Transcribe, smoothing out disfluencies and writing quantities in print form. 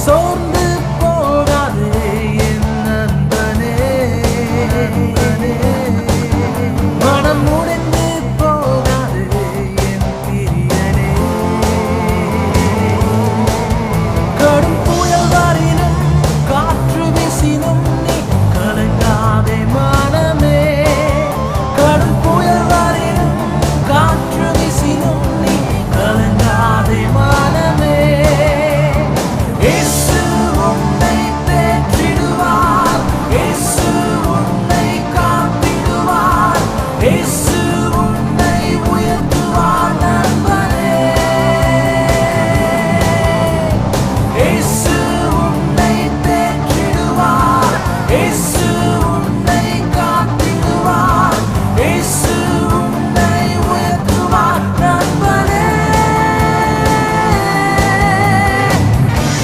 சோர்ந்து போகாதே என் நண்பனே, மனம் முடிந்து போகாதே என் பிரியனே. கடும் புயல் வரினும் காற்று வீசினும் நீ கலங்காதே மனமே. கடும் புயல் வரினும் காற்று வீசினும் நீ கலங்காதே மனமே.